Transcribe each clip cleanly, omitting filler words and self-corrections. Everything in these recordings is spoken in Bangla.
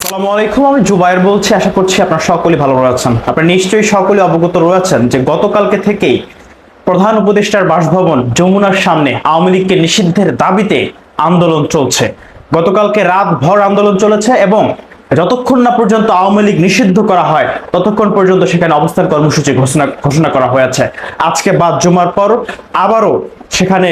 আসসালামু আলাইকুম, আমি জুবায়ের বলছি। আশা করছি আপনারা সকলেই ভালো আছেন। আপনারা নিশ্চয়ই সকলে অবগত রয়েছেন যে গতকালকে থেকেই প্রধান উপদেষ্টার বাসভবন যমুনার সামনে আওয়ামী লীগকে নিষিদ্ধের দাবিতে আন্দোলন চলছে। গতকালকে রাত ভর আন্দোলন চলেছে এবং যতক্ষণ না পর্যন্ত আওয়ামী লীগ নিষিদ্ধ করা হয় ততক্ষণ পর্যন্ত সেখানে অবস্থান কর্মসূচি ঘোষণা করা হয়েছে। আজকে বাদ জুমার পর আবারও সেখানে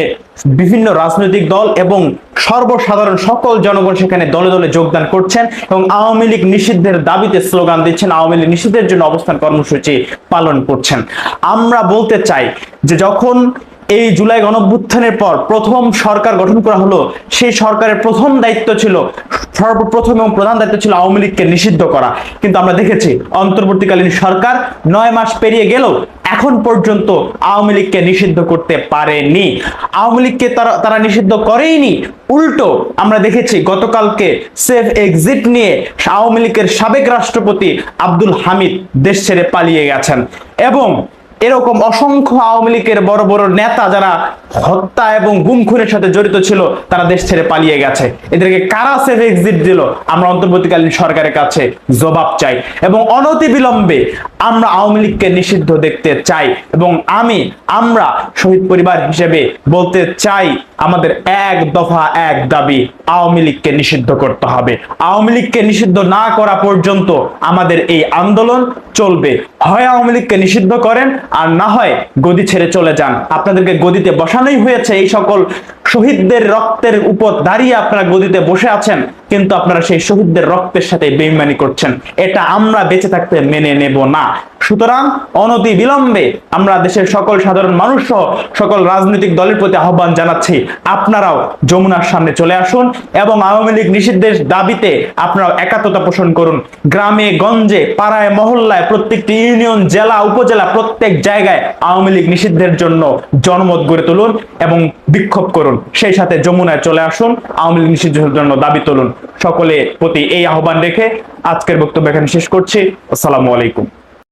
বিভিন্ন রাজনৈতিক দল এবং সর্বসাধারণ সকল জনগণ সেখানে দলে দলে যোগদান করছেন এবং আওয়ামী লীগ নিষিদ্ধের দাবিতে স্লোগান দিচ্ছেন, আওয়ামী লীগ নিষিদ্ধের জন্য অবস্থান কর্মসূচি পালন করছেন। আমরা বলতে চাই যে যখন এই জুলাই গণঅভ্যুত্থানের পর প্রথম সরকার গঠন করা হলো, সেই সরকারের প্রথম দায়িত্ব ছিল, সর্বপ্রথম এবং প্রধান দায়িত্ব ছিল আওয়ামী লীগকে নিষিদ্ধ করা। কিন্তু আমরা দেখেছি অন্তর্বর্তীকালীন সরকার 9 মাস পেরিয়ে গেলেও এখন পর্যন্ত আওয়ামী লীগকে নিষিদ্ধ করতে পারেনি। আওয়ামী লীগকে তারা নিষিদ্ধ করেইনি, উল্টো আমরা দেখেছি গতকালকে সেফ এক্সিট নিয়ে আওয়ামী লীগের সাবেক রাষ্ট্রপতি আব্দুল হামিদ দেশ ছেড়ে পালিয়ে গেছেন এবং এরকম অসংখ্য আওয়ামী লীগের বড় বড় নেতা যারা হত্যা এবং গুম খুনের সাথে জড়িত ছিল তারা দেশ ছেড়ে পালিয়ে গেছে। এদেরকে কারা সেফ এক্সিট দিল? আমরা অন্তর্বর্তীকালীন সরকারের কাছে জবাব চাই এবং অনতিবিলম্বে আমরা আওয়ামী লীগকে নিষিদ্ধ দেখতে চাই। এবং আমরা শহীদ পরিবার হিসেবে বলতে চাই, আমাদের এক দফা এক দাবি, আওয়ামী লীগকে নিষিদ্ধ করতে হবে। আওয়ামী লীগকে নিষিদ্ধ না করা পর্যন্ত আমাদের এই আন্দোলন চলবে। হয় আওয়ামী লীগকে নিষিদ্ধ করেন, আর না হয় গদি ছেড়ে চলে যান। আপনাদেরকে গদিতে বসানোই হয়েছে, এই সকল শহীদদের রক্তের উপর দাঁড়িয়ে আপনারা গদিতে বসে আছেন, কিন্তু আপনারা সেই শহীদদের রক্তের সাথে বেইমানি করছেন। এটা আমরা বেঁচে থাকতে মেনে নেব না। সুতরাং অনতি বিলম্বে আমরা দেশের সকল সাধারণ মানুষ সহ সকল রাজনৈতিক দলের প্রতি আহ্বান জানাচ্ছি, আপনারাও যমুনার সামনে চলে আসুন এবং আওয়ামী লীগ নিষিদ্ধের দাবিতে আপনারাও একাত্মতা পোষণ করুন। গ্রামে গঞ্জে পাড়ায় মহল্লায় প্রত্যেকটি ইউনিয়ন, জেলা, উপজেলা, প্রত্যেক জায়গায় আওয়ামী লীগ নিষিদ্ধের জন্য জনমত গড়ে তুলুন এবং বিক্ষোভ করুন। সেই সাথে যমুনায় চলে আসুন, আওয়ামী লীগ নিষিদ্ধের জন্য দাবি তুলুন। সকলের প্রতি এই আহ্বান রেখে আজকের বক্তব্য এখানে শেষ করছি। আসসালামু আলাইকুম।